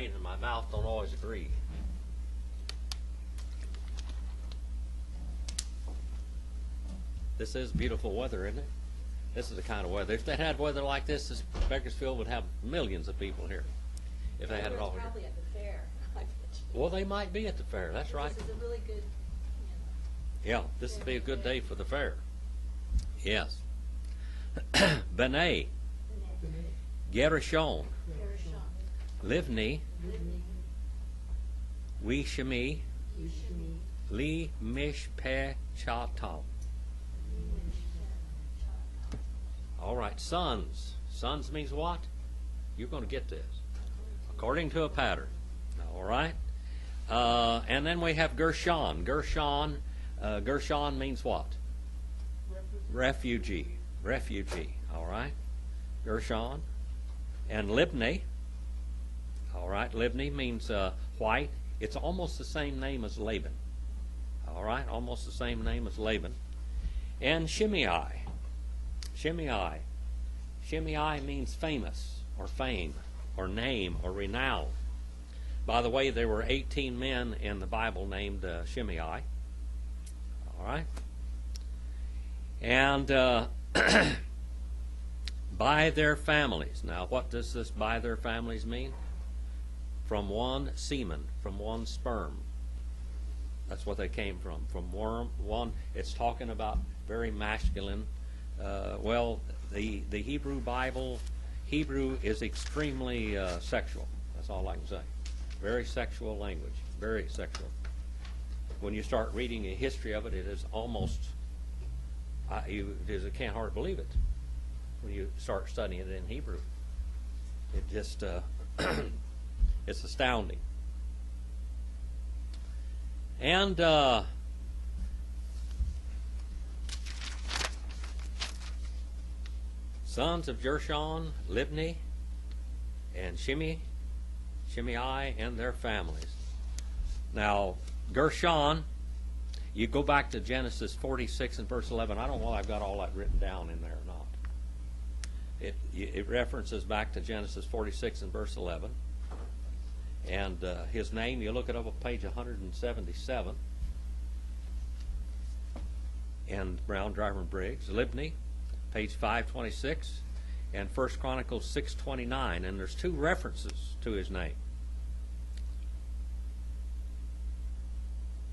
brain and my mouth don't always agree. This is beautiful weather, isn't it? This is the kind of weather. If they had weather like this Bakersfield would have millions of people here. If they had it all here. Probably at the fair. Well, they might be at the fair. That's right. This is a really good. Yeah, this would be a good day for the fair. Yes. Benay, Gershon, Livni, Wishemi, Li Mishpeh Chatal. All right, sons. Sons means what? You're going to get this. According to a pattern. All right? And then we have Gershon. Gershon means what? Refugee. Refugee. All right? Gershon. And Libni. All right? Libni means white. It's almost the same name as Laban. All right? Almost the same name as Laban. And Shimei. Shimei. Shimei means famous or fame or name or renown. By the way, there were 18 men in the Bible named Shimei. All right? And by their families. Now, what does this by their families mean? From one semen, from one sperm. That's what they came from. From one. It's talking about very masculine. Well, the Hebrew Bible, Hebrew is extremely sexual. That's all I can say. Very sexual language. Very sexual. When you start reading a history of it, it is almost, I can't hardly believe it when you start studying it in Hebrew. It just, it's astounding. And sons of Gershon, Libni, and Shimei, and their families. Now, Gershon, you go back to Genesis 46 and verse 11. I don't know whether I've got all that written down in there or not. It references back to Genesis 46 and verse 11. And his name, you look it up on page 177. And Brown, Driver, and Briggs. Libni, page 526. And 1 Chronicles 6:29. And there's two references to his name.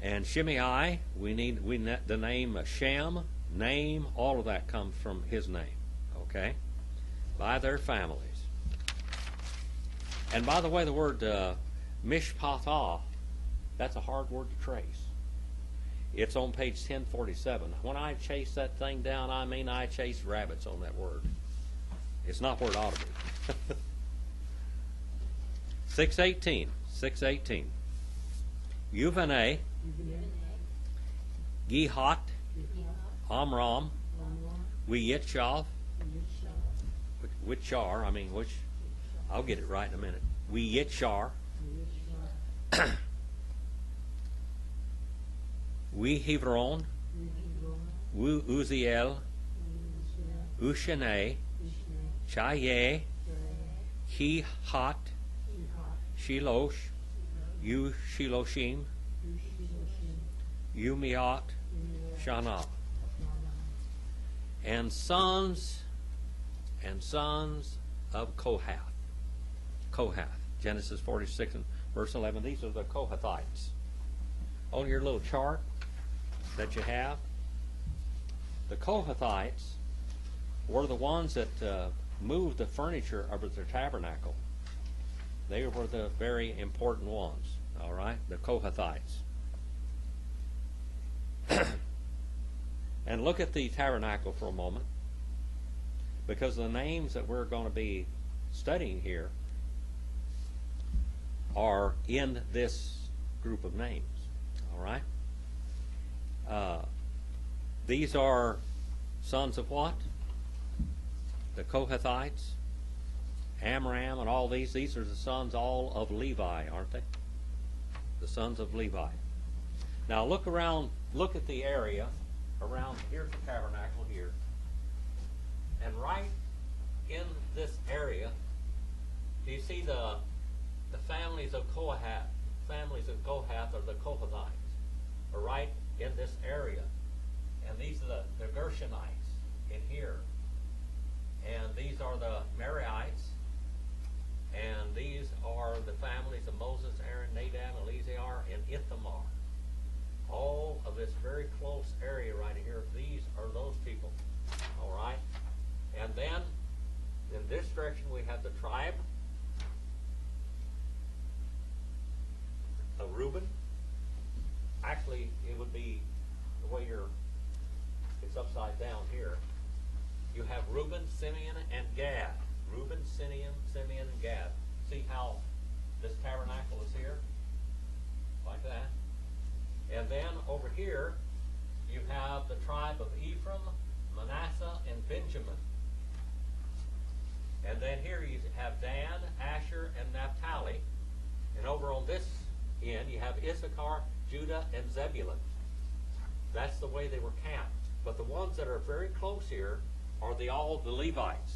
And Shimei, we need the name Shem, name, all of that comes from his name. Okay? By their families. And by the way, the word mishpatah, that's a hard word to trace. It's on page 1047. When I chase that thing down, I chase rabbits on that word. It's not where it ought to be. 618. Yuvane, Gihat, Amram, Wiyitchav, which, I'll get it right in a minute. Wiyitchar, Wehivron, Uziel, Ushane, Chaye, Hihat, Shilosh, Shiloshim, Umiat, Shana. And sons of Kohath. Kohath. Genesis 46 and verse 11. These are the Kohathites. On your little chart that you have, the Kohathites were the ones that moved the furniture of the tabernacle. They were the very important ones, all right? The Kohathites. And look at the tabernacle for a moment, because the names that we're going to be studying here are in this group of names, all right? These are sons of what? The Kohathites, Amram, and all these. These are the sons all of Levi, aren't they? The sons of Levi. Now look around, look at the area around, here's the tabernacle here. And right in this area, do you see the families of Kohath are the Kohathites, are right in this area. And these are the Gershonites in here. And these are the Merarites. And these are the families of Moses, Aaron, Nadab, Eleazar, and Ithamar. All of this very close area right here, these are those people. All right? And then, in this direction, we have the tribe of Reuben. Actually, it would be the way it's upside down here. You have Reuben, Simeon, and Gad. Reuben, Simeon, and Gad. See how this tabernacle is here? Like that. And then over here, you have the tribe of Ephraim, Manasseh, and Benjamin. And then here you have Dan, Asher, and Naphtali. And over on this end, you have Issachar, Judah, and Zebulun. That's the way they were camped. But the ones that are very close here are all the Levites.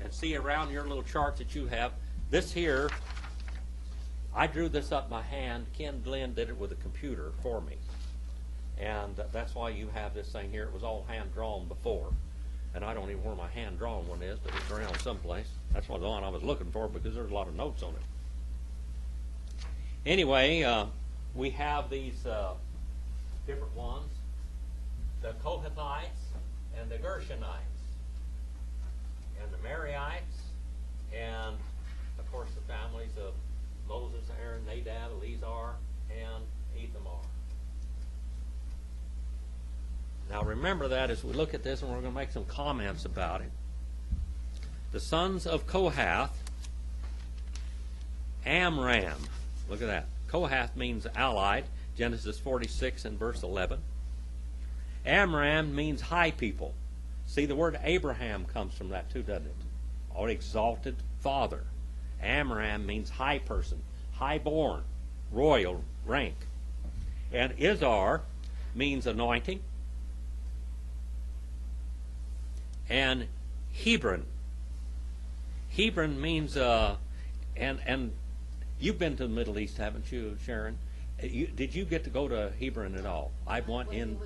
And see around your little chart that you have, this here, I drew this up by hand. Ken Glenn did it with a computer for me. And that's why you have this thing here. It was all hand-drawn before. And I don't even know where my hand-drawn one is, but it's around someplace. That's the one I was looking for because there's a lot of notes on it. Anyway, we have these different ones. The Kohathites and the Gershonites and the Merarites and, of course, the families of Moses, Aaron, Nadab, Eleazar, and Ithamar. Now remember that as we look at this, and we're going to make some comments about it. The sons of Kohath, Amram. Look at that. Kohath means allied. Genesis 46 and verse 11. Amram means high people. See, the word Abraham comes from that too, doesn't it? Or exalted father. Amram means high person, high-born, royal rank. And Izhar means anointing. And Hebron. Hebron means, and you've been to the Middle East, haven't you, Sharon? Did you get to go to Hebron at all? I went in.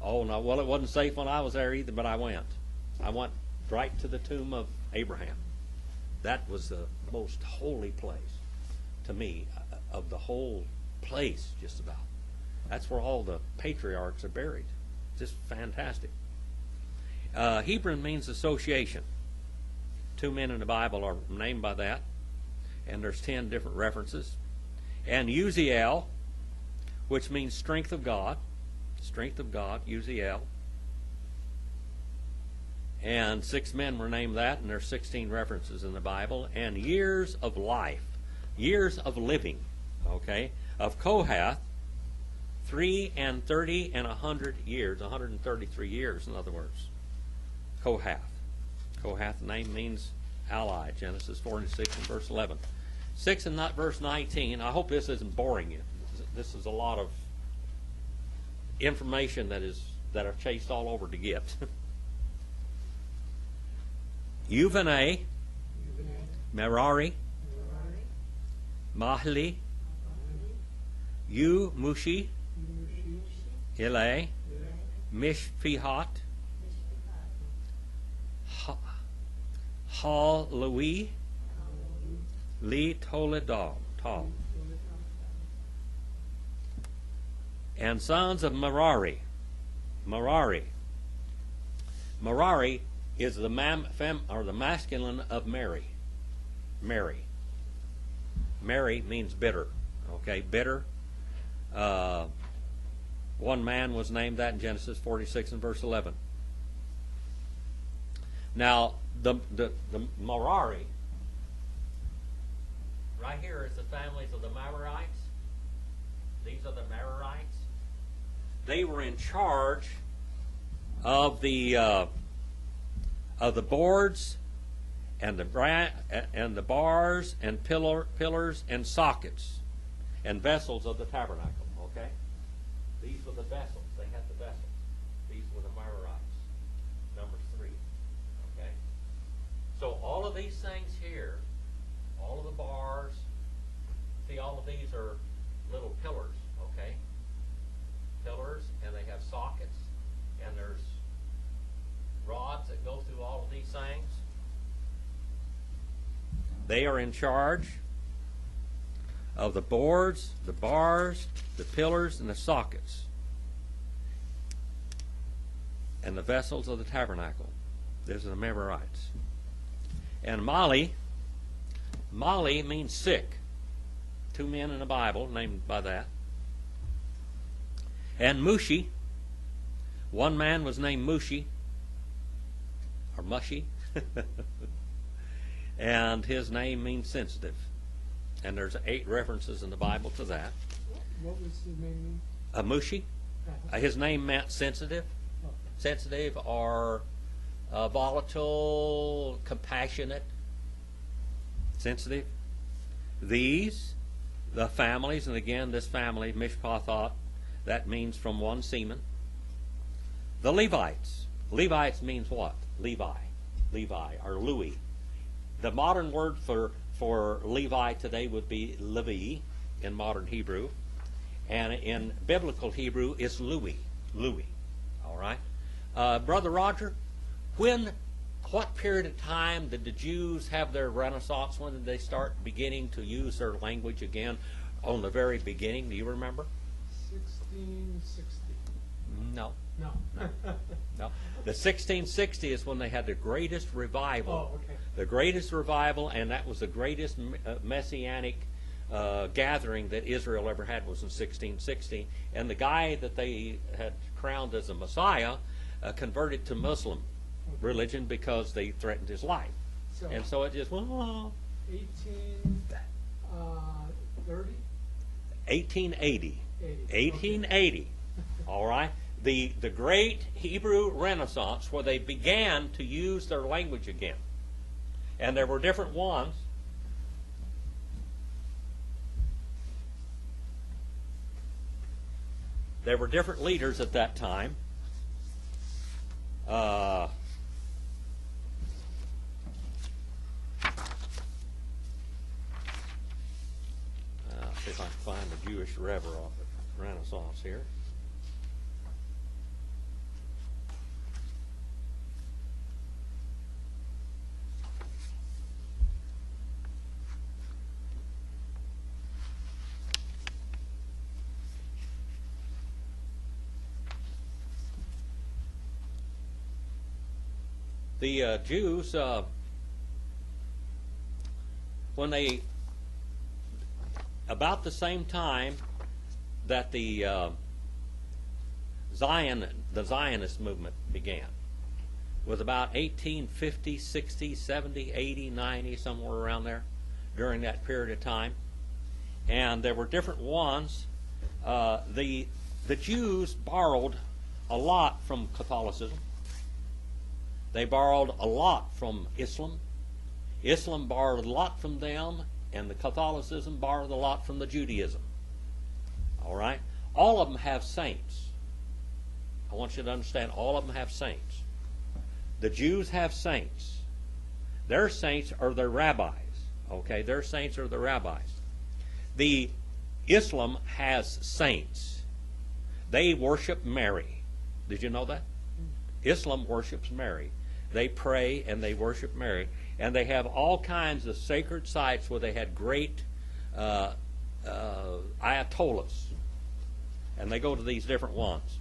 Oh, no. Well, it wasn't safe when I was there either, but I went. I went right to the tomb of Abraham. That was the most holy place to me of the whole place, just about. That's where all the patriarchs are buried. Just fantastic. Hebron means association. 2 men in the Bible are named by that, and there's 10 different references. And Uziel, which means strength of God. Strength of God, Uziel. And 6 men were named that, and there's 16 references in the Bible. And years of life, years of living, okay, of Kohath, 3 and 30 and 100 years, 133 years, in other words. Kohath. Kohath name means ally, Genesis 46 and verse 11. 6 and not verse 19. I hope this isn't boring you. This is a lot of information that I've chased all over to get. Yuvane, Merari, Mahli, Mushi, Ile, Mishpihat, Hal Louis, Li Toledal, and sons of Merari. Merari is the masculine of Mary. Mary means bitter. Okay, bitter. One man was named that in Genesis 46 and verse 11. Now, the Merari, right here is the families of the Merarites. These are the Merarites. They were in charge of the boards and the bars and pillars and sockets and vessels of the tabernacle. Okay, these were the vessels. They had the vessels. These were the Merarites. Number 3. Okay, so all of these things here, all of the bars, these are little pillars, okay? Pillars, and they have sockets, and there's rods that go through all of these things. They are in charge of the boards, the bars, the pillars, and the sockets, and the vessels of the tabernacle. These are the Merarites. And Mali means sick. 2 men in the Bible named by that. And Mushi, one man was named Mushi, or Mushy, and his name means sensitive. And there's 8 references in the Bible to that. What was his name? Mushi. His name meant sensitive. Okay. Sensitive or volatile, compassionate, sensitive. These, the families, and again this family, Mishpathoth, that means from one semen. The Levites. Levites means what? Levi or Louis. The modern word for Levi today would be Levi in modern Hebrew, and in biblical Hebrew it's Louis. All right, Brother Roger, what period of time did the Jews have their Renaissance? When did they start beginning to use their language again? On the very beginning, do you remember? 1660. No. No. No. The 1660 is when they had the greatest revival. Oh, okay. The greatest revival, and that was the greatest messianic gathering that Israel ever had, was in 1660. And the guy that they had crowned as a Messiah converted to Muslim religion because they threatened his life. So, And so it just went, 1830? 1880. 80. 1880. All right. The great Hebrew Renaissance, where they began to use their language again. And there were different ones. There were different leaders at that time. See if I can find the Jewish Renaissance here. The Jews, when they, about the same time that the Zionist movement began, was about 1850, 60, 70, 80, 90, somewhere around there, during that period of time. And there were different ones. The Jews borrowed a lot from Catholicism. They borrowed a lot from Islam. Islam borrowed a lot from them, and the Catholicism borrowed a lot from the Judaism. All right? All of them have saints. I want you to understand, all of them have saints. The Jews have saints. Their saints are their rabbis. Okay? Their saints are the rabbis. The Islam has saints. They worship Mary. Did you know that? Islam worships Mary. They pray and they worship Mary. And they have all kinds of sacred sites where they had great ayatollahs. And they go to these different ones.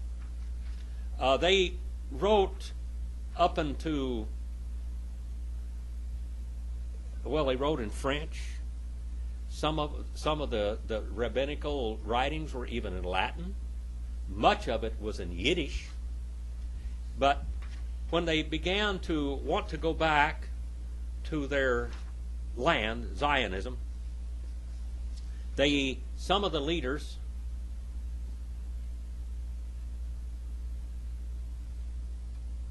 They wrote up into, well, they wrote in French. Some of the rabbinical writings were even in Latin. Much of it was in Yiddish. But when they began to want to go back to their land, Zionism, some of the leaders,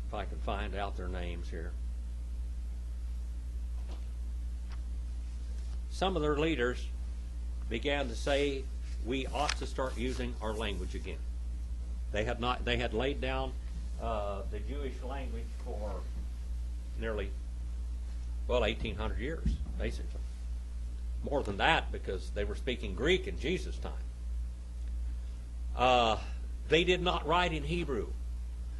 if I can find out their names here, some of their leaders began to say we ought to start using our language again. They had laid down the Jewish language for nearly, 1,800 years, basically. more than that because they were speaking Greek in Jesus' time. They did not write in Hebrew.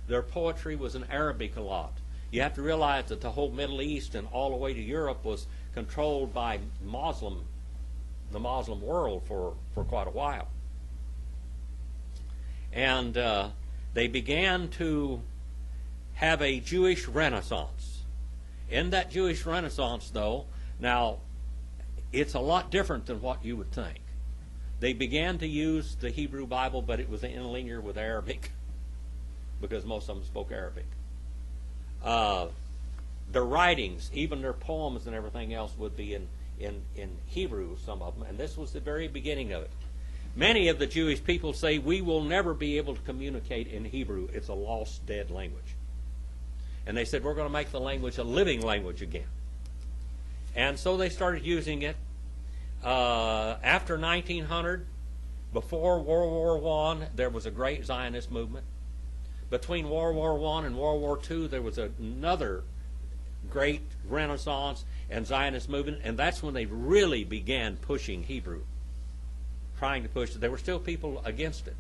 Their poetry was in Arabic a lot. You have to realize that the whole Middle East and all the way to Europe was controlled by the Muslim world for quite a while. And they began to have a Jewish Renaissance. In that Jewish Renaissance, though, now, it's a lot different than what you would think. They began to use the Hebrew Bible, but it was interlinear with Arabic because most of them spoke Arabic. Their writings, even their poems and everything else, would be in Hebrew, some of them, and this was the very beginning of it. Many of the Jewish people say, we will never be able to communicate in Hebrew. It's a lost, dead language. And they said, we're going to make the language a living language again. And so they started using it. After 1900, before World War I, there was a great Zionist movement. Between World War I and World War II, there was another great Renaissance and Zionist movement, and that's when they really began pushing Hebrew, trying to push it. There were still people against it.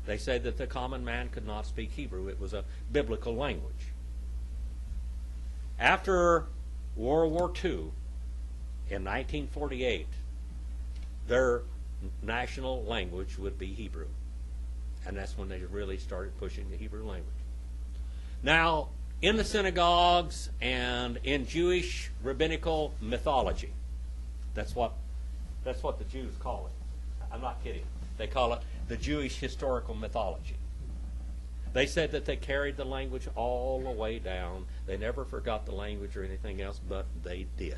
They said that the common man could not speak Hebrew. It was a biblical language. After World War II, in 1948, their national language would be Hebrew. And that's when they really started pushing the Hebrew language. Now, in the synagogues and in Jewish rabbinical mythology, that's what the Jews call it. I'm not kidding. They call it the Jewish historical mythology. They said that they carried the language all the way down. They never forgot the language or anything else, but they did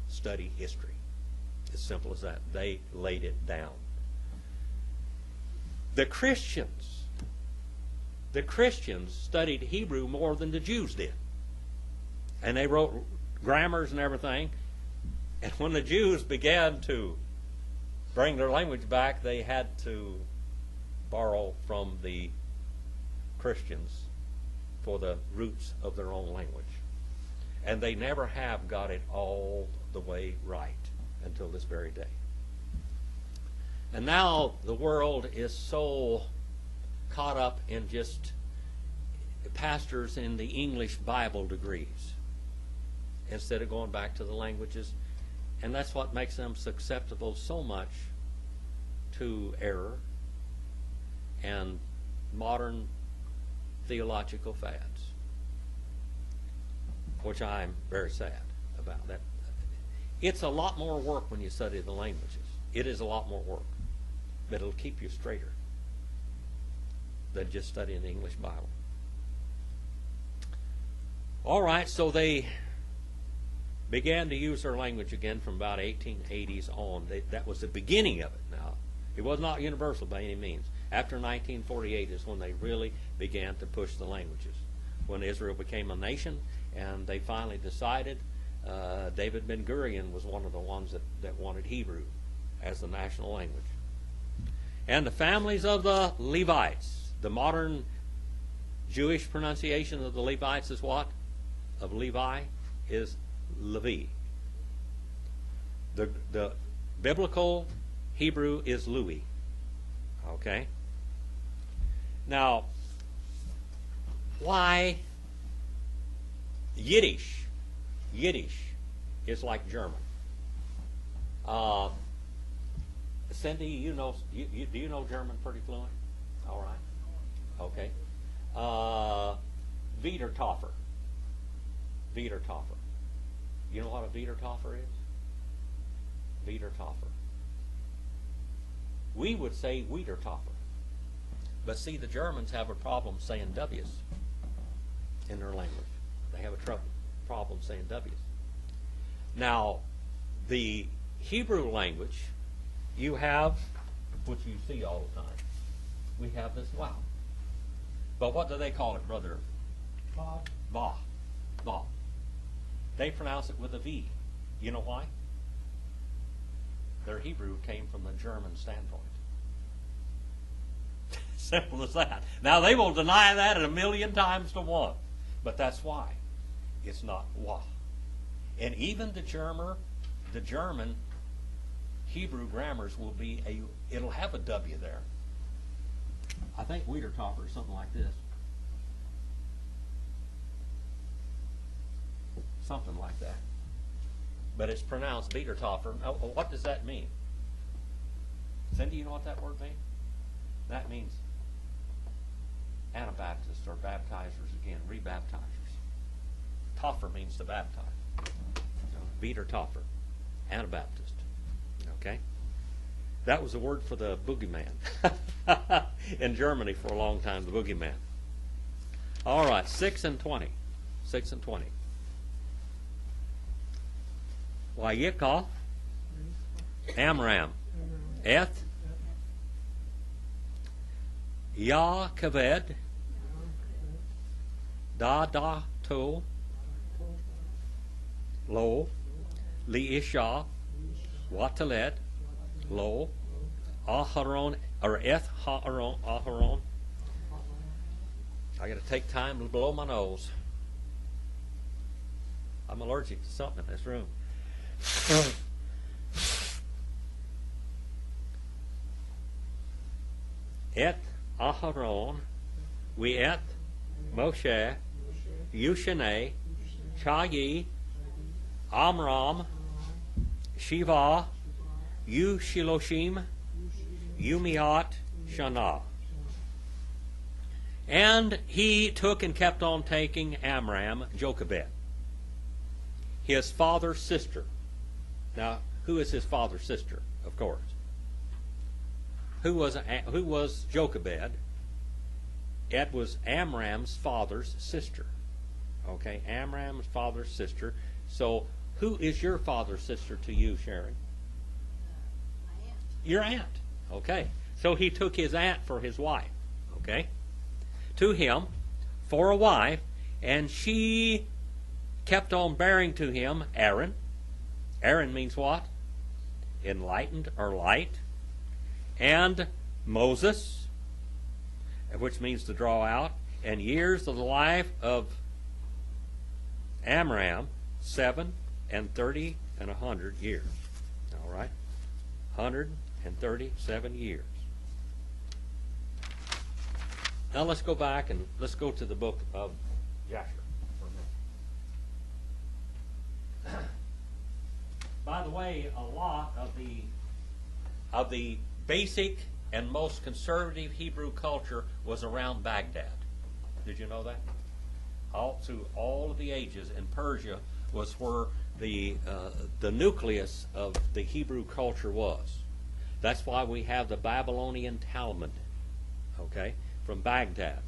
study history. As simple as that. They laid it down. The Christians studied Hebrew more than the Jews did. And they wrote grammars and everything. And when the Jews began to bring their language back, they had to borrow from the Christians for the roots of their own language. And they never have got it all the way right until this very day. And now the world is so caught up in just pastors in the English Bible degrees instead of going back to the languages. And that's what makes them susceptible so much to error and modern theological fads, which I'm very sad about. That it's a lot more work when you study the languages. It is a lot more work, but it'll keep you straighter than just studying the English Bible. All right, so they began to use their language again from about 1880s on. That was the beginning of it. Now, it was not universal by any means. After 1948 is when they really began to push the languages. When Israel became a nation and they finally decided, David Ben-Gurion was one of the ones that wanted Hebrew as the national language. And the families of the Levites, the modern Jewish pronunciation of the Levites is what? Of Levi is Levi. The biblical Hebrew is Louis. Okay? Now, why Yiddish? Yiddish is like German. Cindy, do you know German pretty fluent? All right. Okay. Wiedertaufer. Wiedertaufer. You know what a Wiedertaufer is? Wiedertaufer. We would say Wiedertaufer. But see, the Germans have a problem saying W's in their language. They have a problem saying W's. Now, the Hebrew language, you have, which you see all the time, we have this wow. But what do they call it, Brother? Va. Va. They pronounce it with a V. You know why? Their Hebrew came from the German standpoint. Simple as that. Now, they will deny that 1,000,000 times to one. But that's why. It's not wa. And even the German Hebrew grammars will be it'll have a W there. I think Wiedertoffer is something like this. Something like that. But it's pronounced Wiedertoffer. Oh, what does that mean? Cindy, you know what that word means? That means Anabaptists or baptizers again, rebaptizers. Toffer means to baptize. Wiedertoffer, Anabaptist. Okay? That was a word for the boogeyman. In Germany for a long time, the boogeyman. All right, 6 and 20. 6 and 20. Wayikah, Amram, Eth, Jochebed, Dadato, Lo, Leisha, Watalet, Lo, Aharon, or Eth Aharon. I got to take time to blow my nose. I'm allergic to something in this room. Et Aharon, we et Moshe, Yushane, Chayi, Amram, Shiva, Yushiloshim, Yumiat, Shana. And he took and kept on taking Amram Jochebed, his father's sister. Now, who is his father's sister? Of course. Who was Jochebed? It was Amram's father's sister. Okay, Amram's father's sister. So, who is your father's sister to you, Sherry? My aunt. Your aunt. Okay. So he took his aunt for his wife. Okay. To him for a wife, and she kept on bearing to him Aaron. Aaron means what? Enlightened or light. And Moses, which means to draw out. And years of the life of Amram, 7 and 30 and 100 years. All right? 137 years. Now let's go back and let's go to the book of Jasher for a minute. By the way, a lot of the basic and most conservative Hebrew culture was around Baghdad. Did you know that? All through all of the ages, in Persia was where the nucleus of the Hebrew culture was. That's why we have the Babylonian Talmud, okay, from Baghdad.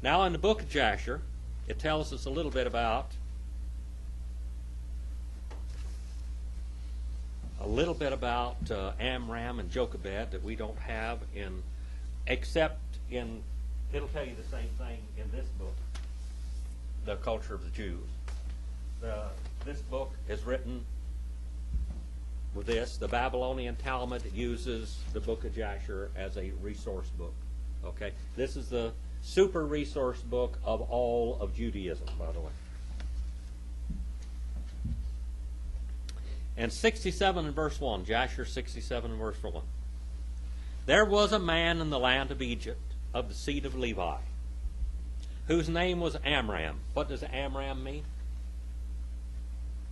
Now in the book of Jasher, it tells us a little bit about Amram and Jochebed that we don't have except in, it'll tell you the same thing in this book, The Culture of the Jews. This book is written with this. The Babylonian Talmud uses the book of Jasher as a resource book. Okay? This is the super resource book of all of Judaism, by the way. And 67 and verse 1, Jasher 67 and verse 1. There was a man in the land of Egypt, of the seed of Levi, whose name was Amram. What does Amram mean?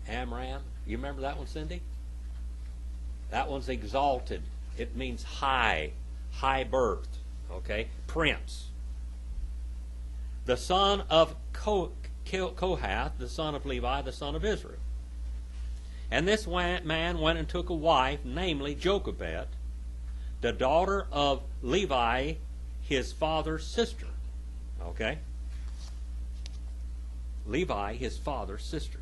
Amram. You remember that one, Cindy? That one's exalted. It means high birth. Okay? Prince. The son of Kohath, the son of Levi, the son of Israel. And this man went and took a wife, namely Jochebed, the daughter of Levi, his father's sister. Okay? Levi, his father's sister.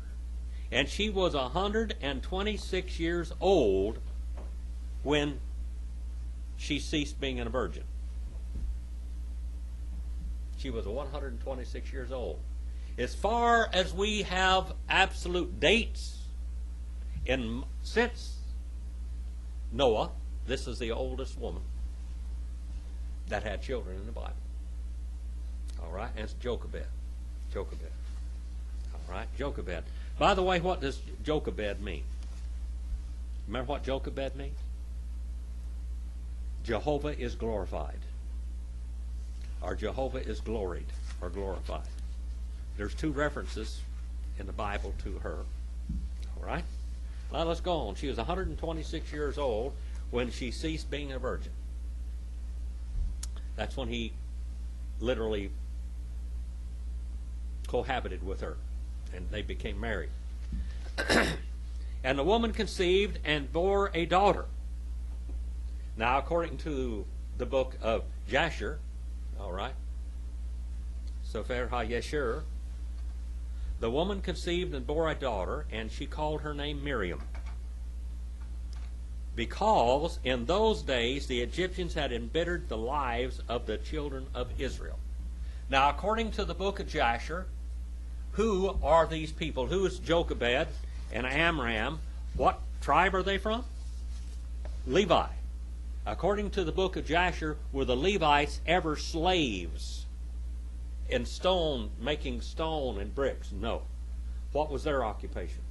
And she was 126 years old when she ceased being a virgin. She was 126 years old. As far as we have absolute dates, since Noah, this is the oldest woman that had children in the Bible. All right, and it's Jochebed. Jochebed. All right, Jochebed. By the way, what does Jochebed mean? Remember what Jochebed means? Jehovah is glorified. Or Jehovah is gloried or glorified. There's 2 references in the Bible to her. All right? Now let's go on. She was 126 years old when she ceased being a virgin. That's when he literally cohabited with her, and they became married. And the woman conceived and bore a daughter. Now, according to the book of Jasher, all right, Sefer HaYesher, the woman conceived and bore a daughter, and she called her name Miriam, because in those days the Egyptians had embittered the lives of the children of Israel. Now, according to the book of Jasher, who are these people? Who is Jochebed and Amram? What tribe are they from? Levi. According to the book of Jasher, were the Levites ever slaves in stone, making stone and bricks? No. What was their occupation?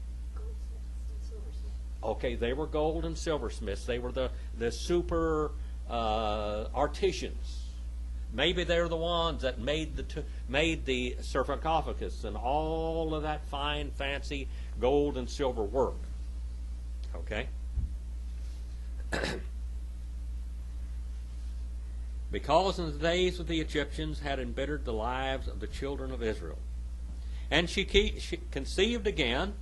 Okay, they were gold and silversmiths. They were the super artisans. Maybe they're the ones that made the sarcophagus and all of that fine, fancy gold and silver work. Okay? Because in the days of the Egyptians had embittered the lives of the children of Israel. And she conceived again,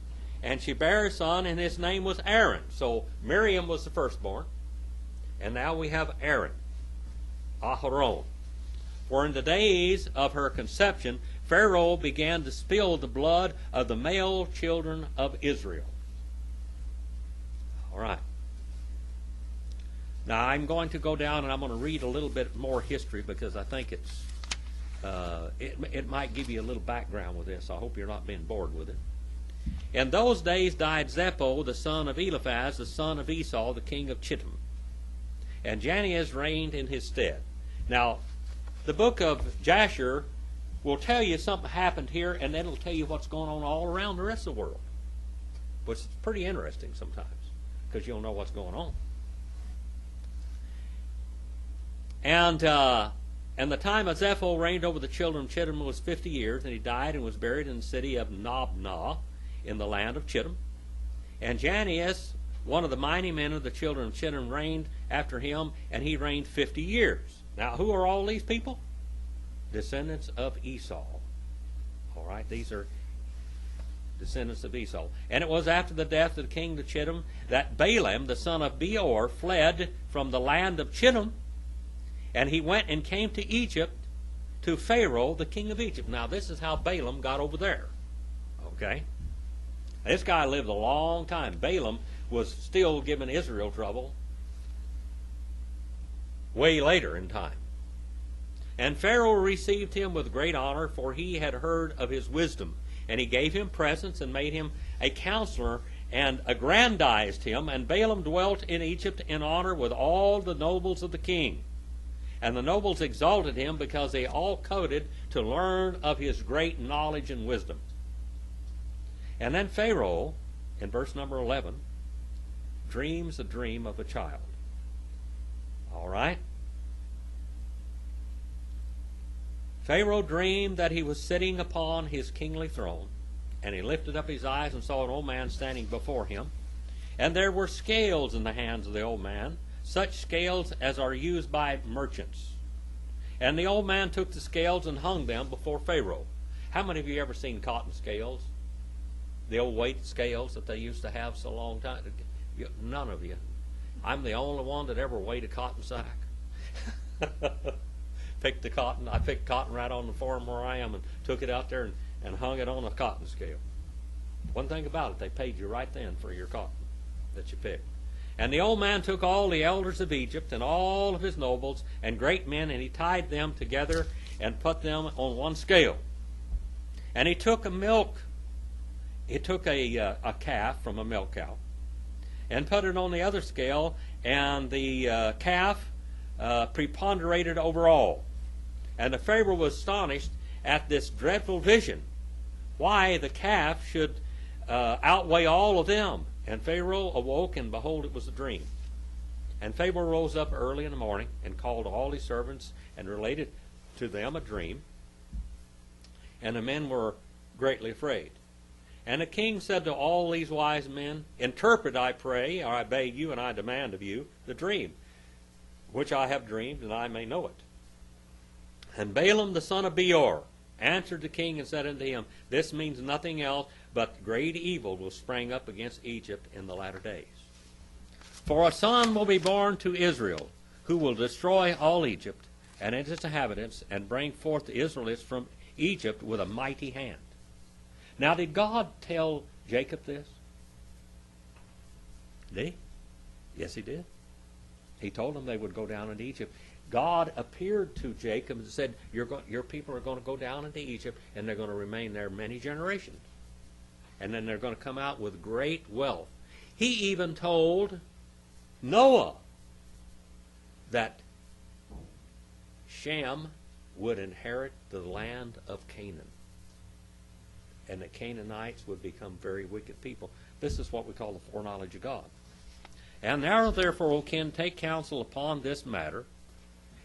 and she bare a son, and his name was Aaron. So Miriam was the firstborn, and now we have Aaron, Aharon. For in the days of her conception, Pharaoh began to spill the blood of the male children of Israel. All right. Now I'm going to go down and I'm going to read a little bit more history because I think it might give you a little background with this. I hope you're not being bored with it. In those days died Zepho, the son of Eliphaz, the son of Esau, the king of Chittim. And Janias reigned in his stead. Now, the book of Jasher will tell you something happened here, and then it'll tell you what's going on all around the rest of the world. Which is pretty interesting sometimes, because you'll know what's going on. And the time of Zepho reigned over the children of Chittim was 50 years, and he died and was buried in the city of Nabnah in the land of Chittim. And Janias, one of the mighty men of the children of Chittim, reigned after him, and he reigned 50 years. Now, who are all these people? Descendants of Esau. All right, these are descendants of Esau. And it was after the death of the king of Chittim that Balaam, the son of Beor, fled from the land of Chittim, and he went and came to Egypt, to Pharaoh, the king of Egypt. Now, this is how Balaam got over there. Okay? This guy lived a long time. Balaam was still giving Israel trouble way later in time. And Pharaoh received him with great honor, for he had heard of his wisdom. And he gave him presents and made him a counselor and aggrandized him. And Balaam dwelt in Egypt in honor with all the nobles of the king. And the nobles exalted him because they all coveted to learn of his great knowledge and wisdom. And then Pharaoh, in verse number 11, dreams a dream of a child. All right? Pharaoh dreamed that he was sitting upon his kingly throne, and he lifted up his eyes and saw an old man standing before him. And there were scales in the hands of the old man, such scales as are used by merchants. And the old man took the scales and hung them before Pharaoh. How many of you ever seen cotton scales? The old weight scales that they used to have so long time? None of you. I'm the only one that ever weighed a cotton sack. I picked cotton right on the farm where I am and took it out there and hung it on a cotton scale. One thing about it, they paid you right then for your cotton that you picked. And the old man took all the elders of Egypt and all of his nobles and great men, and he tied them together and put them on one scale. And he took a calf from a milk cow and put it on the other scale, and the calf preponderated over all. And the Pharaoh was astonished at this dreadful vision, why the calf should outweigh all of them. And Pharaoh awoke, and behold, it was a dream. And Pharaoh rose up early in the morning, and called all his servants, and related to them a dream. And the men were greatly afraid. And the king said to all these wise men, Interpret, I pray, or I beg you, and I demand of you, the dream, which I have dreamed, and I may know it. And Balaam the son of Beor answered the king and said unto him, This means nothing else, but great evil will spring up against Egypt in the latter days. For a son will be born to Israel, who will destroy all Egypt and its inhabitants, and bring forth the Israelites from Egypt with a mighty hand. Now, did God tell Jacob this? Did he? Yes, he did. He told him they would go down into Egypt. God appeared to Jacob and said, your people are going to go down into Egypt, and they're going to remain there many generations. And then they're going to come out with great wealth. He even told Noah that Shem would inherit the land of Canaan, and the Canaanites would become very wicked people. This is what we call the foreknowledge of God. And now, therefore, O king, take counsel upon this matter,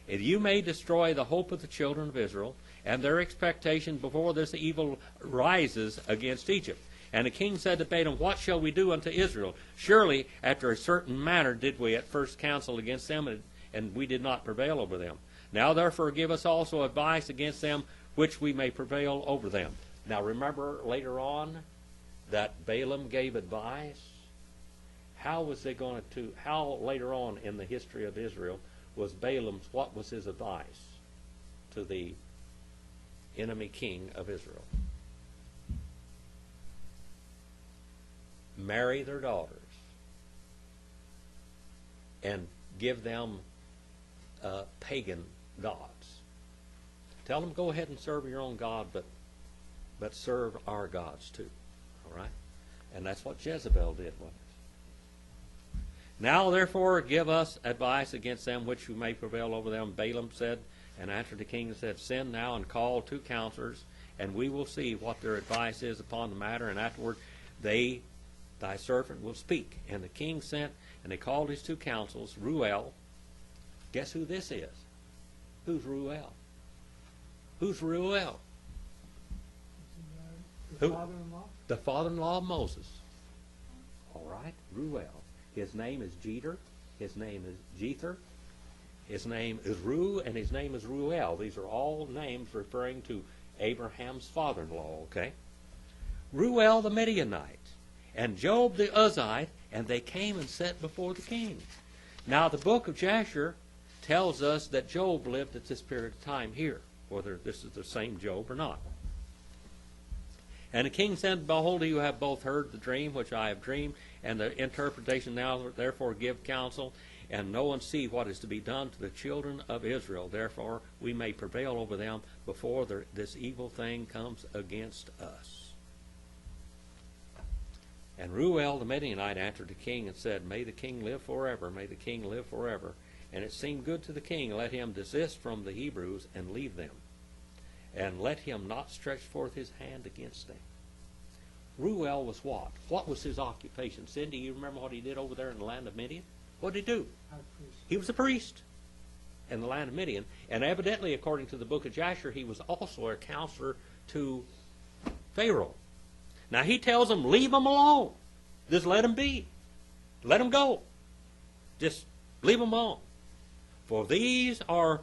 if you may destroy the hope of the children of Israel, and their expectation before this evil rises against Egypt. And the king said to Balaam, What shall we do unto Israel? Surely after a certain manner did we at first counsel against them, and we did not prevail over them. Now therefore give us also advice against them, which we may prevail over them. Now remember later on that Balaam gave advice. How later on in the history of Israel was what was his advice to the enemy king of Israel? Marry their daughters and give them pagan gods. Tell them, go ahead and serve your own God, but serve our gods too. All right? And that's what Jezebel did, wasn't it? Now, therefore, give us advice against them, which we may prevail over them. Balaam said, and answered the king and said, Send now and call 2 counselors, and we will see what their advice is upon the matter, and afterward thy servant will speak. And the king sent, and they called his 2 counsels, Reuel. Guess who this is? Who's Reuel? Who's Reuel? The Who? father-in-law? The father-in-law of Moses. All right, Reuel. His name is Jeter. His name is Jether. His name is Ru, and his name is Reuel. These are all names referring to Abraham's father-in-law, okay? Reuel the Midianite, and Job the Uzite, and they came and sat before the king. Now the book of Jasher tells us that Job lived at this period of time here, whether this is the same Job or not. And the king said, Behold, you have both heard the dream which I have dreamed, and the interpretation. Now therefore give counsel, and know and see what is to be done to the children of Israel. Therefore we may prevail over them before this evil thing comes against us. And Reuel the Midianite answered the king and said, May the king live forever, may the king live forever. And it seemed good to the king, let him desist from the Hebrews and leave them, and let him not stretch forth his hand against them. Reuel was what? What was his occupation? Cindy, you remember what he did over there in the land of Midian? What did he do? High priest. He was a priest in the land of Midian. And evidently, according to the book of Jasher, he was also a counselor to Pharaoh. Now he tells them, leave them alone. Just let them be. Let them go. Just leave them alone. For these are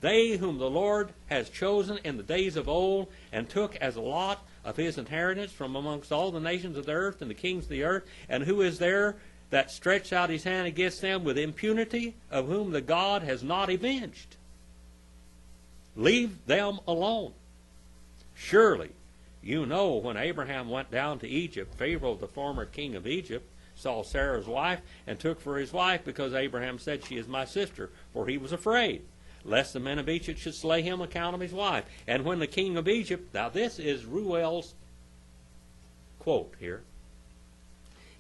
they whom the Lord has chosen in the days of old, and took as a lot of his inheritance from amongst all the nations of the earth and the kings of the earth. And who is there that stretched out his hand against them with impunity, of whom the God has not avenged? Leave them alone. Surely you know when Abraham went down to Egypt, Pharaoh, the former king of Egypt, saw Sarah's wife and took for his wife, because Abraham said, She is my sister, for he was afraid lest the men of Egypt should slay him on account of his wife. And when the king of Egypt, now this is Reuel's quote here,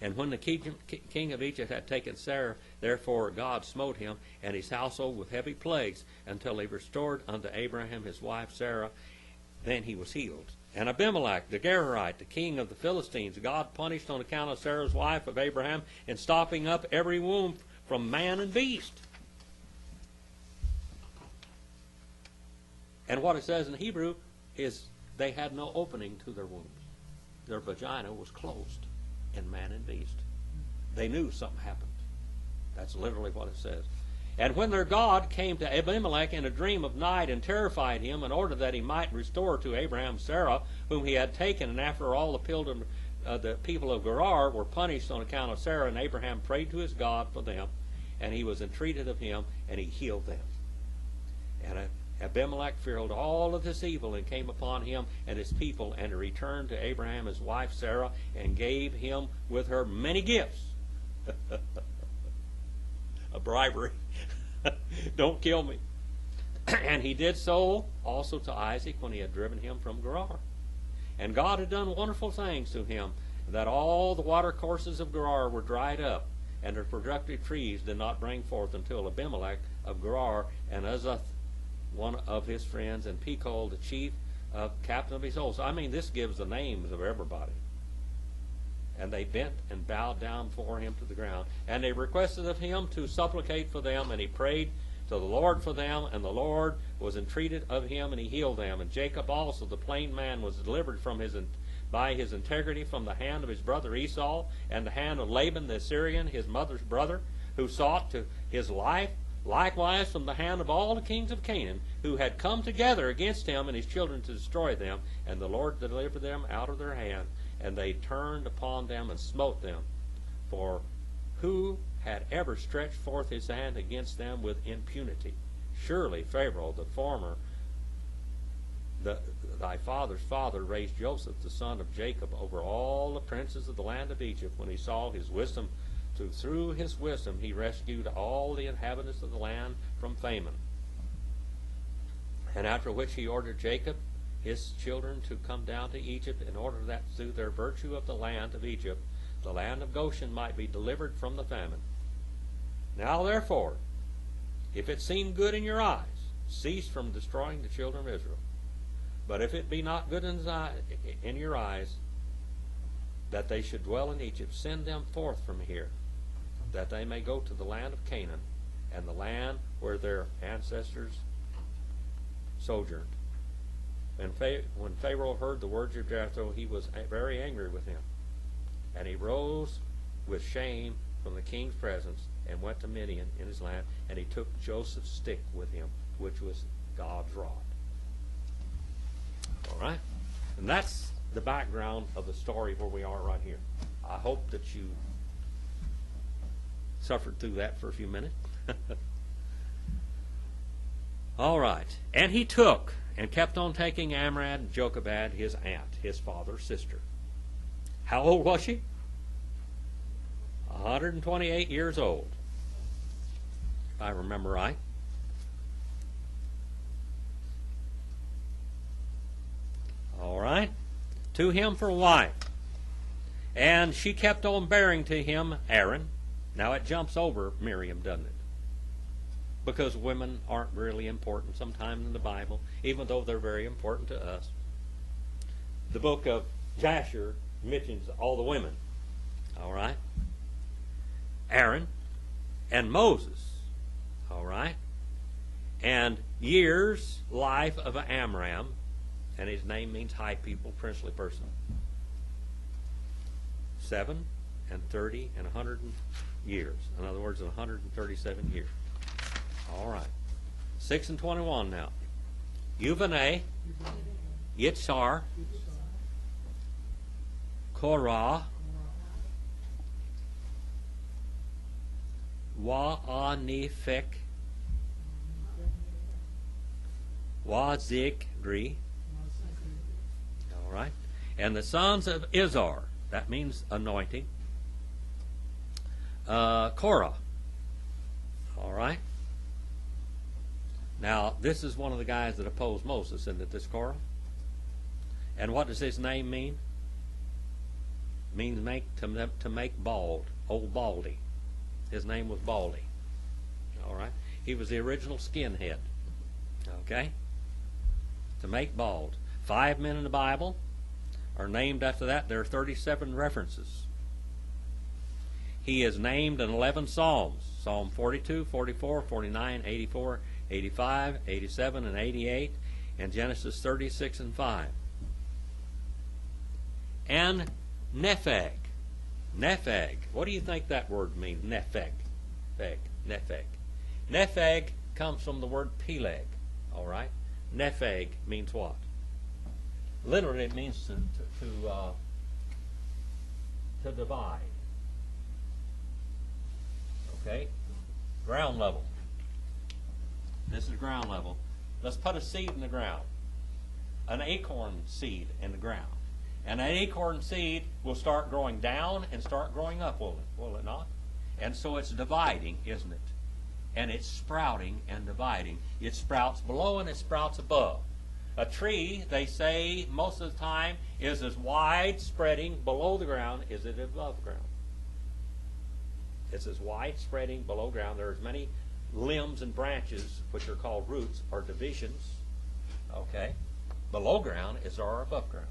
and when the king of Egypt had taken Sarah, therefore God smote him and his household with heavy plagues, until he restored unto Abraham his wife Sarah. Then he was healed. And Abimelech, the Gerarite, the king of the Philistines, God punished on account of Sarah's wife of Abraham in stopping up every womb from man and beast. And what it says in Hebrew is they had no opening to their wombs. Their vagina was closed in man and beast. They knew something happened. That's literally what it says. And when their God came to Abimelech in a dream of night and terrified him in order that he might restore to Abraham Sarah, whom he had taken, and after all the people of Gerar were punished on account of Sarah, and Abraham prayed to his God for them, and he was entreated of him, and he healed them. And Abimelech feared all of this evil and came upon him and his people, and he returned to Abraham his wife Sarah and gave him with her many gifts. A bribery. Don't kill me. And he did so also to Isaac when he had driven him from Gerar. And God had done wonderful things to him, that all the watercourses of Gerar were dried up, and the productive trees did not bring forth until Abimelech of Gerar and Uzzah, one of his friends, and Pekol, the chief captain of his host. I mean, this gives the names of everybody. And they bent and bowed down before him to the ground. And they requested of him to supplicate for them, and he prayed to the Lord for them, and the Lord was entreated of him, and he healed them. And Jacob also, the plain man, was delivered by his integrity from the hand of his brother Esau, and the hand of Laban the Assyrian, his mother's brother, who sought to his life, likewise from the hand of all the kings of Canaan, who had come together against him and his children to destroy them. And the Lord delivered them out of their hand, and they turned upon them and smote them. For who had ever stretched forth his hand against them with impunity? Surely Pharaoh, the former, thy father's father, raised Joseph, the son of Jacob, over all the princes of the land of Egypt, when he saw his wisdom. Through his wisdom he rescued all the inhabitants of the land from famine. And after which he ordered Jacob, his children, to come down to Egypt, in order that through their virtue of the land of Egypt, the land of Goshen might be delivered from the famine. Now therefore, if it seem good in your eyes, cease from destroying the children of Israel. But if it be not good in your eyes, that they should dwell in Egypt, send them forth from here, that they may go to the land of Canaan, and the land where their ancestors sojourned. When Pharaoh heard the words of Jethro, he was very angry with him. And he rose with shame from the king's presence and went to Midian in his land, and he took Joseph's stick with him, which was God's rod. All right? And that's the background of the story where we are right here. I hope that you suffered through that for a few minutes. All right. And he took and kept on taking Amram Jochebed, his aunt, his father's sister. How old was she? 128 years old, if I remember right. All right. To him for a wife. And she kept on bearing to him Aaron. Now it jumps over Miriam, doesn't it? Because women aren't really important sometimes in the Bible, even though they're very important to us. The book of Jasher mentions all the women. All right? Aaron and Moses. All right? And years, life of Amram. And his name means high people, princely person. 7 and 30 and 100 years. In other words, 137 years. All right. 6 and 21 now. Yuvaneh, Yitzhar, Korah, Wa'anifek, Wazikri. All right. And the sons of Izhar, that means anointing. Korah. All right. Now, this is one of the guys that opposed Moses, isn't it, this Korah? And what does his name mean? It means to make bald, old Baldy. His name was Baldy. All right? He was the original skinhead. Okay? To make bald. 5 men in the Bible. are named after that. There are 37 references. He is named in 11 Psalms. Psalm 42, 44, 49, 84, 85, 87, and 88, and Genesis 36 and 5. And Nepheg. Nepheg. What do you think that word means? Nepheg. Nepheg. Nepheg comes from the word Peleg. All right? Nepheg means what? Literally, it means to divide. Okay? Ground level. This is ground level. Let's put a seed in the ground. An acorn seed in the ground. And an acorn seed will start growing down and start growing up, will it not? And so it's dividing, isn't it? And it's sprouting and dividing. It sprouts below and it sprouts above. A tree, they say, most of the time, is as wide spreading below the ground as it is above ground. It's as wide spreading below ground. There are as many limbs and branches, which are called roots, or divisions, okay, below ground as are above ground.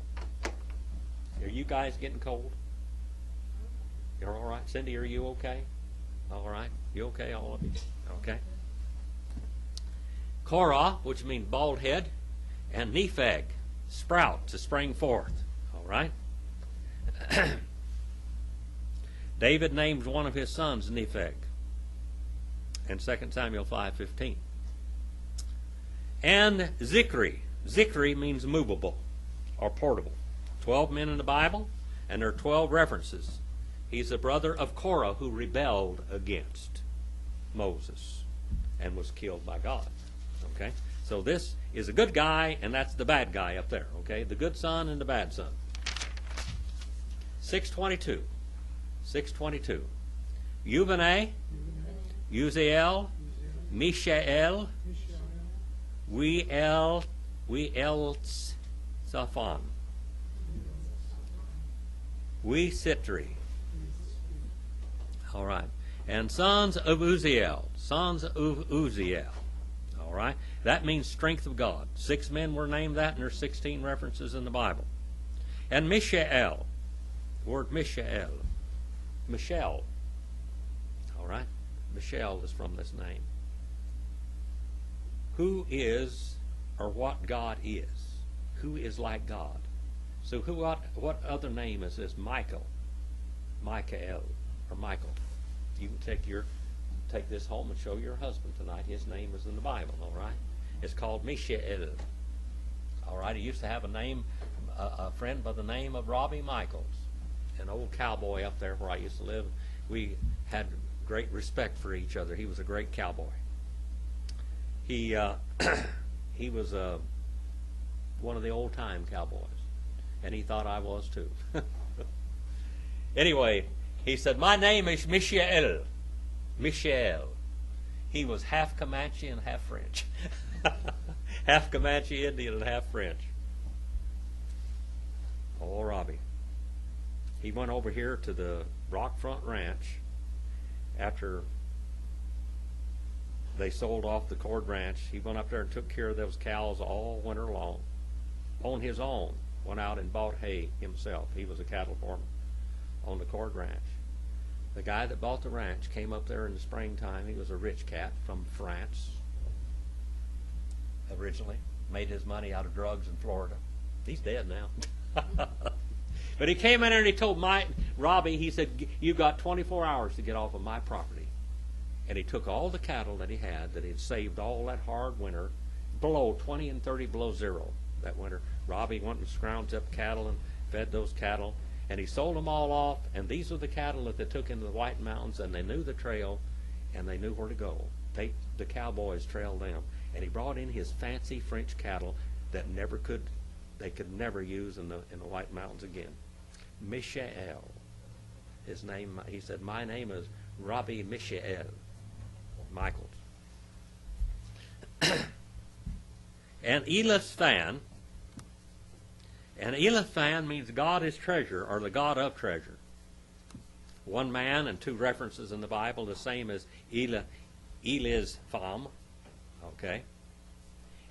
Are you guys getting cold? You're all right? Cindy, are you okay? All right? You okay, all of you? Okay. Korah, which means bald head, and Nepheg, sprout, to spring forth. All right? David names one of his sons Nepheg in 2 Samuel 5:15. And Zikri. Zikri means movable or portable. 12 men in the Bible, and there are 12 references. He's the brother of Korah, who rebelled against Moses and was killed by God. Okay? So this is a good guy, and that's the bad guy up there. Okay? The good son and the bad son. 622. 622. Uvaneh, Uziel, Mishael, Reuel Safan, Sitri. All right. And sons of Uziel. Sons of Uziel. All right. That means strength of God. 6 men were named that, and there's 16 references in the Bible. And Mishael. The word Mishael. Michelle. All right. Michelle is from this name. Who is, or what God is? Who is like God? So what other name is this? Michael. Michael. Or Michael. You can take this home and show your husband tonight. His name is in the Bible, all right? It's called Mishael. All right, he used to have a friend by the name of Robbie Michaels, an old cowboy up there where I used to live. We had great respect for each other. He was a great cowboy. He was one of the old-time cowboys, and he thought I was too. Anyway, he said, my name is Mishael. Mishael. He was half Comanche and half French. Half Comanche Indian and half French. Oh, Robbie. He went over here to the Rockfront Ranch after they sold off the Cord Ranch. He went up there and took care of those cows all winter long. On his own. Went out and bought hay himself. He was a cattle farmer on the Cord Ranch. The guy that bought the ranch came up there in the springtime. He was a rich cat from France originally. Made his money out of drugs in Florida. He's dead now. But he came in there and he told Robbie, he said, you've got 24 hours to get off of my property. And he took all the cattle that he had saved all that hard winter, below 20 and 30 below zero that winter. Robbie went and scrounged up cattle and fed those cattle. And he sold them all off, and these were the cattle that they took into the White Mountains, and they knew the trail, and they knew where to go. The cowboys trailed them. And he brought in his fancy French cattle that they could never use in the White Mountains again. Mishael. His name, he said, my name is Robbie Mishael Michaels. And Eliphan. And Eliphan means God is treasure, or the God of treasure. One man and 2 references in the Bible, the same as Elizpham. Okay.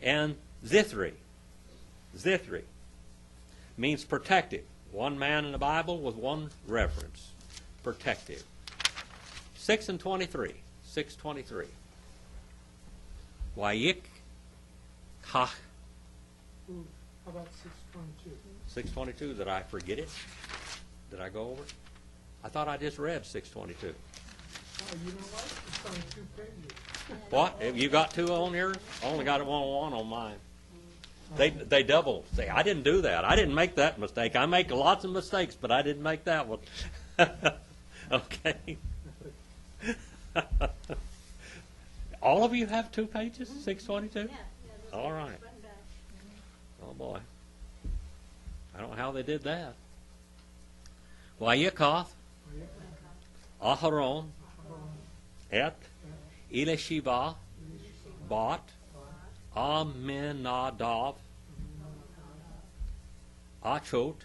And Zithri. Zithri. means protective. One man in the Bible with one reference. Protective. 6 and 23. 6:23. Wayik kach. Ooh, how about 6:22? 6:22. Did I forget it? Did I go over it? I thought I just read 6:22. Oh, you know what? It's on 2 pages. What? Have you got 2 on yours? I only got one on mine. They double. See, I didn't do that. I didn't make that mistake. I make lots of mistakes, but I didn't make that one. Okay. All of you have 2 pages? 6:22? Yeah, those All are right. front and back. Oh boy. I don't know how they did that. Wayikoth, Aharon, Et, Elisheba, Bot, Aminadav, Achot,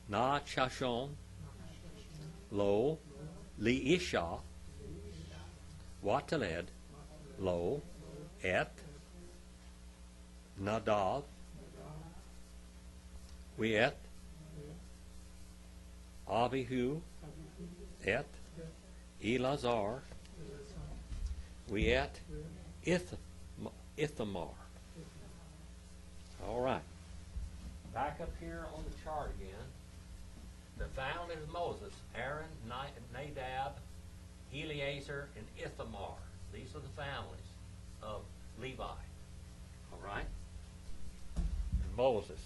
Na Chashon, Lo, Leisha, Wataled, Lo, Et, Nadav, Weet, Abihu, Et, Elazar, Weet, Ithamar. All right. Back up here on the chart again. The family of Moses, Aaron, Nadab, Eleazar, and Ithamar. These are the families of Levi. All right? And Moses.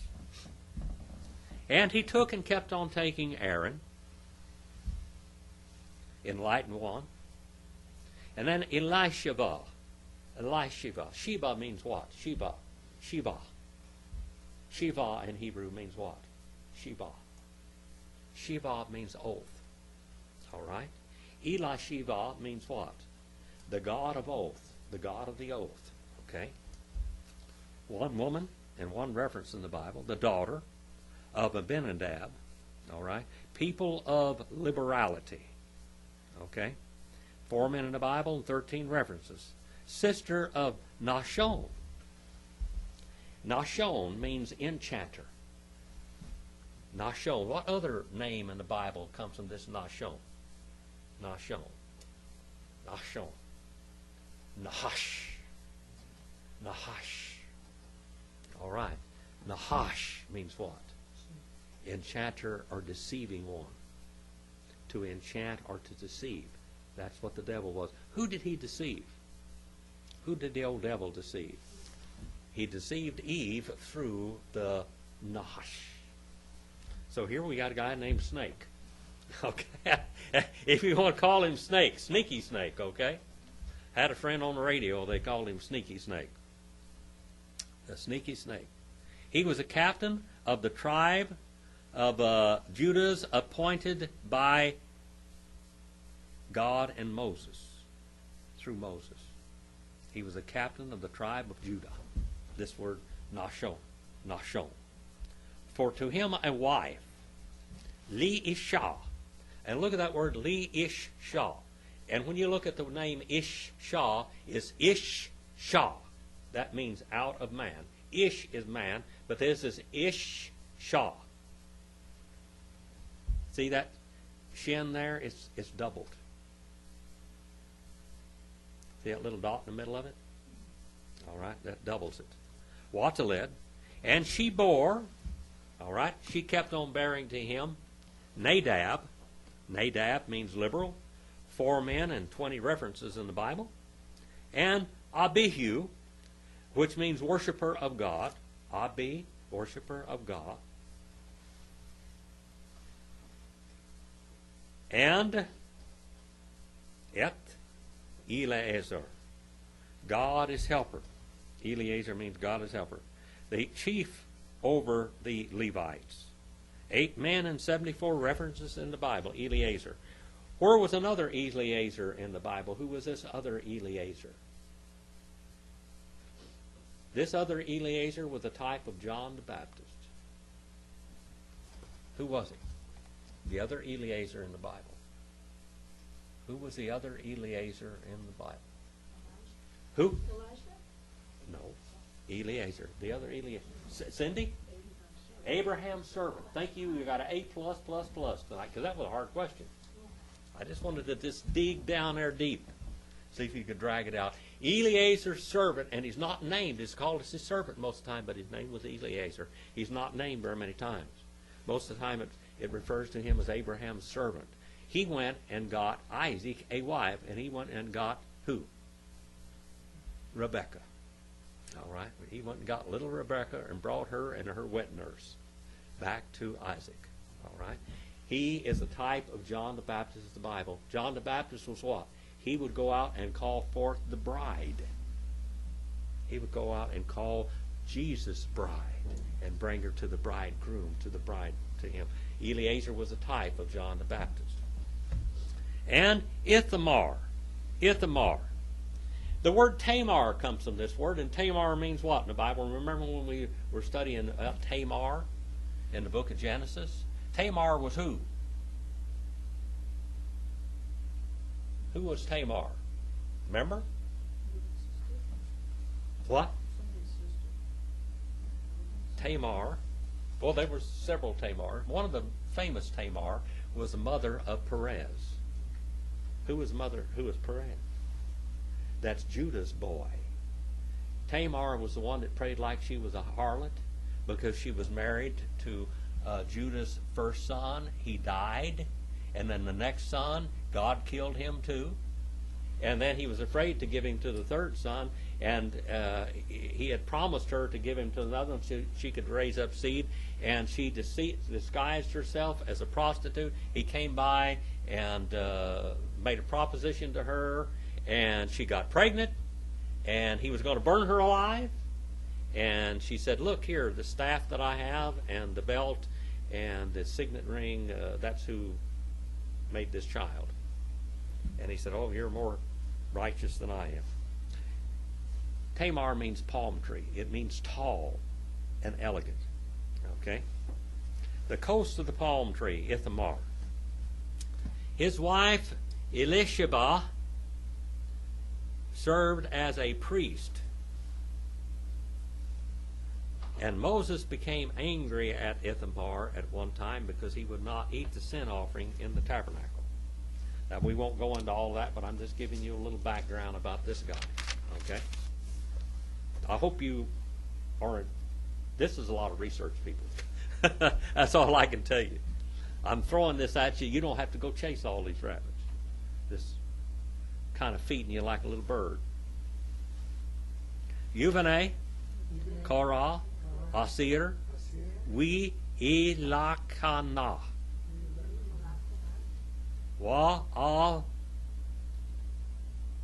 And he took and kept on taking Aaron in Lighten 1. And then Elisheba. Sheba means what? Sheba. Shiva in Hebrew means what? Sheba. Shiva means oath. All right? Elisheba means what? The God of oath. The God of the oath. Okay? One woman and one reference in the Bible. The daughter of Abinadab. All right? People of liberality. Okay? 4 men in the Bible and 13 references. Sister of Nashon. Nashon means enchanter. Nashon. What other name in the Bible comes from this Nashon? Nashon. Nashon. Nahash. Nahash. All right. Nahash means what? Enchanter or deceiving one. To enchant or to deceive. That's what the devil was. Who did he deceive? Who did the old devil deceive? He deceived Eve through the Nahash. So here we got a guy named Snake. Okay? If you want to call him Snake, Sneaky Snake, okay? Had a friend on the radio, they called him Sneaky Snake. The Sneaky Snake. He was a captain of the tribe of Judah's appointed by God and Moses, through Moses. He was a captain of the tribe of Judah. This word, Nashon. Nashon. For to him a wife, Li-Isha. And look at that word, Li-Ish-Shah. And when you look at the name Ish-Shah, it's Ish-Shah. That means out of man. Ish is man, but this is Ish-Shah. See that shin there? It's doubled. See that little dot in the middle of it? All right, that doubles it. Wataled. And she bore, all right, she kept on bearing to him Nadab. Nadab means liberal. 4 men and 20 references in the Bible. And Abihu, which means worshiper of God. Abi, worshiper of God. And Et Eleazar. God is helper. Eleazar means God is helper. The chief over the Levites. 8 men and 74 references in the Bible. Eleazar. Where was another Eleazar in the Bible? Who was this other Eleazar? This other Eleazar was a type of John the Baptist. Who was he? The other Eleazar in the Bible. Who was the other Eleazar in the Bible? Who? Elijah? No. Eleazar. The other Eleazar. Cindy? Abraham's servant. Thank you. You got an A plus plus plus tonight because that was a hard question. I just wanted to just dig down there deep, see if you could drag it out. Eleazar's servant, and he's not named. It's called as his servant most of the time, but his name was Eleazar. He's not named very many times. Most of the time it refers to him as Abraham's servant. He went and got Isaac a wife, and he went and got who? Rebekah. All right. He went and got little Rebekah and brought her and her wet nurse back to Isaac. All right. He is a type of John the Baptist of the Bible. John the Baptist was what? He would go out and call forth the bride. He would go out and call Jesus' bride and bring her to the bridegroom, to the bride, to him. Eleazar was a type of John the Baptist. And Ithamar. Ithamar. The word Tamar comes from this word, and Tamar means what in the Bible? Remember when we were studying Tamar in the book of Genesis? Tamar was who? Who was Tamar? Remember? What? Tamar. Well, there were several Tamar. One of the famous Tamar was the mother of Perez. Who was mother? Who was Perez? That's Judah's boy. Tamar was the one that prayed like she was a harlot because she was married to Judah's first son. He died. And then the next son, God killed him too. And then he was afraid to give him to the third son. And he had promised her to give him to another one so she could raise up seed. And she disguised herself as a prostitute. He came by and made a proposition to her. And she got pregnant. And he was going to burn her alive. And she said, look here, the staff that I have and the belt and the signet ring, that's who made this child. And he said, oh, you're more righteous than I am. Tamar means palm tree. It means tall and elegant. Okay? The coast of the palm tree, Ithamar. His wife, Elisheba, served as a priest. And Moses became angry at Ithamar at one time because he would not eat the sin offering in the tabernacle. Now, we won't go into all that, but I'm just giving you a little background about this guy. Okay? I hope you are... This is a lot of research, people. That's all I can tell you. I'm throwing this at you. You don't have to go chase all these rabbits. Just kind of feeding you like a little bird. Yuvane, Korah, Asir, we ilakana. Wa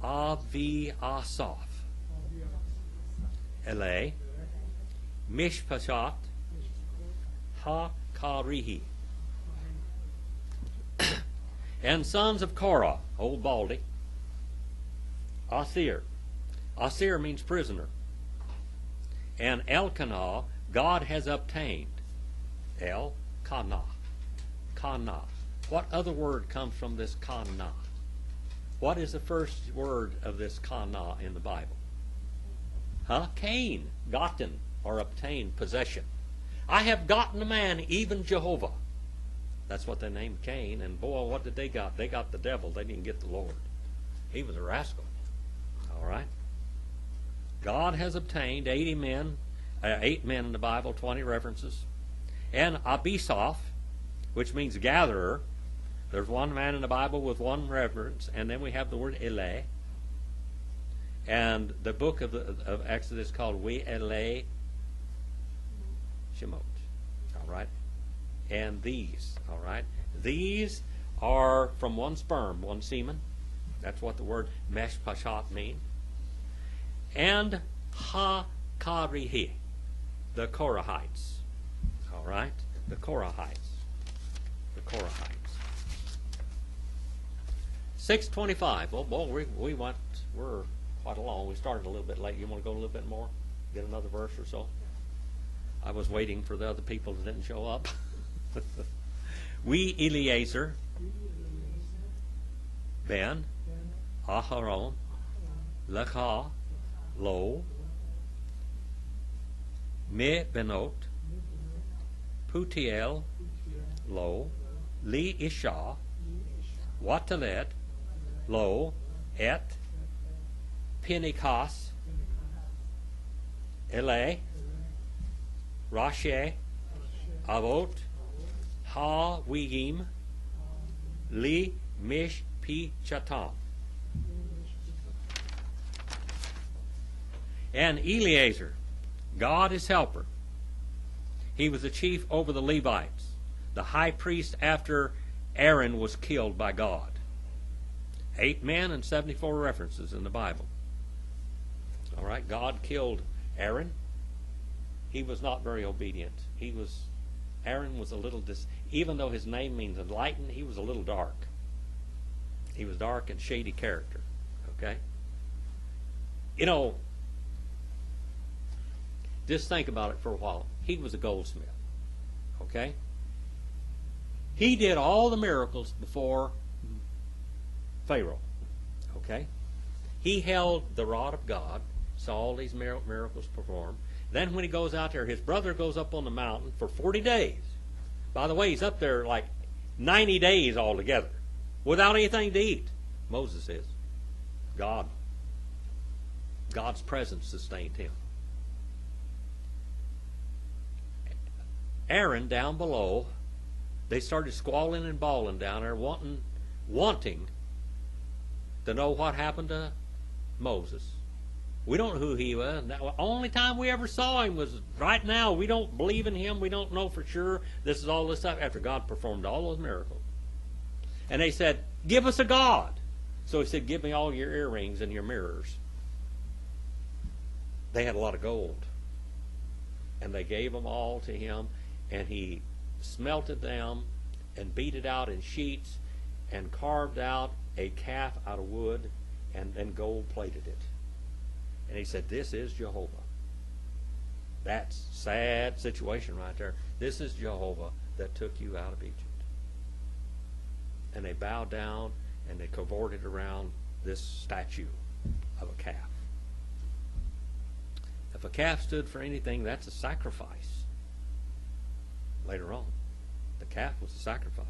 avi asaf. Ele, mishpashat, ha karihi. And sons of Korah, old Baldy, Asir. Asir means prisoner. And Elkanah, God has obtained. El-Kanah. Kanah. What other word comes from this Kanah? What is the first word of this Kanah in the Bible? Cain. Gotten, or obtained, possession. I have gotten a man, even Jehovah. That's what they named Cain. And boy, what did they got? They got the devil. They didn't get the Lord. He was a rascal. All right? God has obtained 8 men in the Bible, 20 references. And Abisaph, which means gatherer. There's one man in the Bible with one reference. And then we have the word Ele. And the book of Exodus is called We Ele Shemot. All right? And these. All right? These are from one sperm, one semen. That's what the word Meshpashat means. And Ha-Karihi, the Korahites. All right? The Korahites. The Korahites. 6:25. Well, boy, we're quite along. We started a little bit late. You want to go a little bit more? Get another verse or so? I was waiting for the other people that didn't show up. We, Eleazar, Ben, Aharon, Lecha, Lo, Me Benot, Putiel, lo, li isha, watalet, lo, et, Pinchas, ele, rashe, avot, ha wigim, li mish pi chatam. And Eleazar, God his helper. He was the chief over the Levites, the high priest after Aaron was killed by God. 8 men and 74 references in the Bible. All right, God killed Aaron. He was not very obedient. Aaron was a little, even though his name means enlightened, he was a little dark. He was dark and shady character. Okay? You know, just think about it for a while. He was a goldsmith. Okay? He did all the miracles before Pharaoh. Okay? He held the rod of God, saw all these miracles performed. Then when he goes out there, his brother goes up on the mountain for 40 days. By the way, he's up there like 90 days altogether without anything to eat. Moses is. God's presence sustained him. Aaron down below, they started squalling and bawling down there, wanting to know what happened to Moses. We don't know who he was. The only time we ever saw him was right now. We don't believe in him. We don't know for sure. This is all this stuff after God performed all those miracles. And they said, give us a God. So he said, give me all your earrings and your mirrors. They had a lot of gold. And they gave them all to him. And he smelted them and beat it out in sheets and carved out a calf out of wood and then gold plated it. And he said, this is Jehovah. That's a sad situation right there. This is Jehovah that took you out of Egypt. And they bowed down and they cavorted around this statue of a calf. If a calf stood for anything, that's a sacrifice. Later on, the calf was a sacrifice.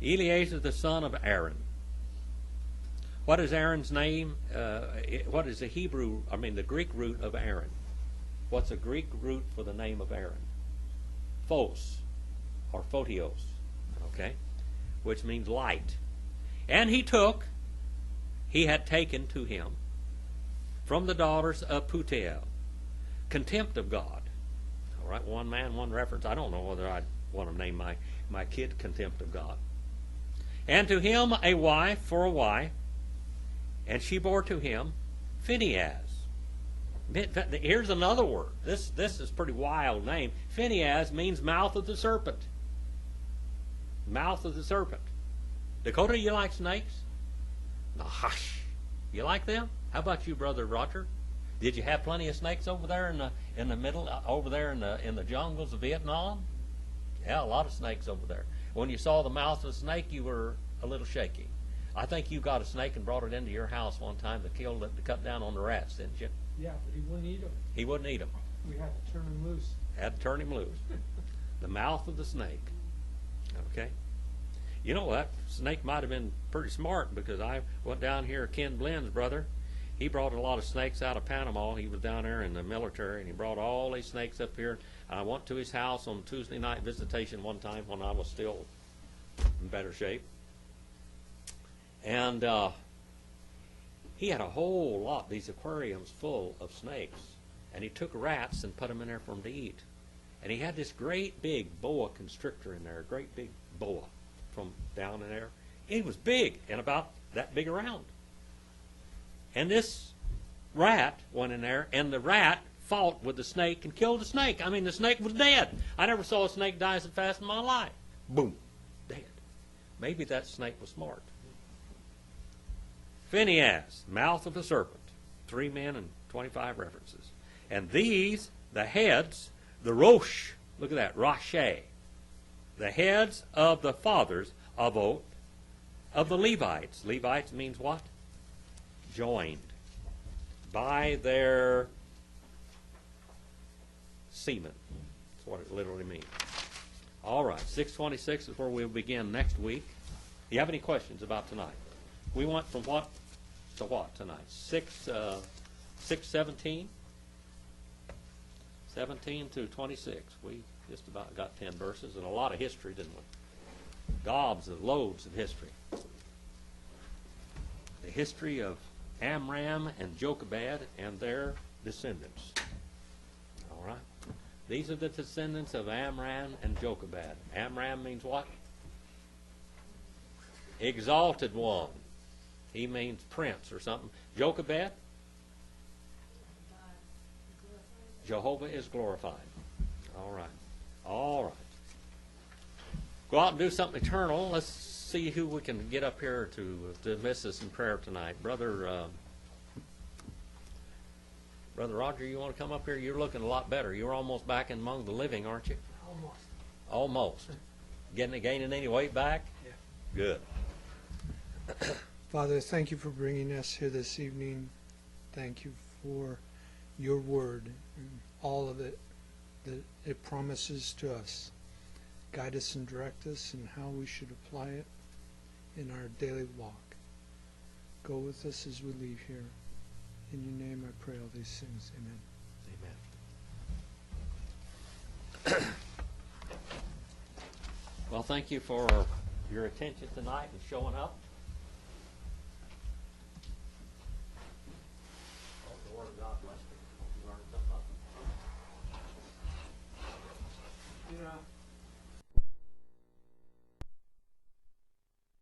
Eleazar, the son of Aaron. What is Aaron's name? What is the Greek root of Aaron? What's the Greek root for the name of Aaron? Phos, or photios, okay? Which means light. And he had taken to him from the daughters of Putiel contempt of God. All right, one man, one reference. I don't know whether I'd want to name my kid contempt of God. And to him a wife for a wife, and she bore to him Phinehas. Here's another word. This is a pretty wild name. Phinehas means mouth of the serpent. Mouth of the serpent. Dakota, you like snakes? No, hush. You like them? How about you, Brother Roger? Did you have plenty of snakes over there in the middle, over there in the jungles of Vietnam? Yeah, a lot of snakes over there. When you saw the mouth of a snake, you were a little shaky. I think you got a snake and brought it into your house one time to kill it, to cut down on the rats, didn't you? Yeah, but he wouldn't eat them. He wouldn't eat them. We had to turn him loose. Had to turn him loose. The mouth of the snake. Okay? You know, that snake might have been pretty smart, because I went down here, Ken Blenn's brother. He brought a lot of snakes out of Panama. He was down there in the military, and he brought all these snakes up here. I went to his house on Tuesday night visitation one time when I was still in better shape. And he had a whole lot, these aquariums full of snakes. And he took rats and put them in there for them to eat. And he had this great big boa constrictor in there, a great big boa from down in there. He was big and about that big around. And this rat went in there, and the rat fought with the snake and killed the snake. I mean, the snake was dead. I never saw a snake die so fast in my life. Boom, dead. Maybe that snake was smart. Phinehas, mouth of the serpent. 3 men and 25 references. And these, the heads, the Rosh, look at that, Rashe, the heads of the fathers of the Levites. Levites means what? Joined by their semen. That's what it literally means. All right, 6:26 is where we'll begin next week. Do you have any questions about tonight? We went from what to what tonight? 6:17? 17 to 26. We just about got 10 verses and a lot of history, didn't we? Gobs and loads of history. The history of Amram and Jochebed and their descendants. All right. These are the descendants of Amram and Jochebed. Amram means what? Exalted one. He means prince or something. Jochebed? Jehovah is glorified. All right. All right. Go out and do something eternal. Let's see who we can get up here to dismiss us in prayer tonight. Brother Roger, you want to come up here? You're looking a lot better. You're almost back among the living, aren't you? Almost. Almost. Gaining any weight back? Yeah. Good. Father, thank you for bringing us here this evening. Thank you for your word and all of it that it promises to us. Guide us and direct us in how we should apply it in our daily walk. Go with us as we leave here. In your name I pray all these things. Amen. Amen. Well, thank you for your attention tonight and showing up.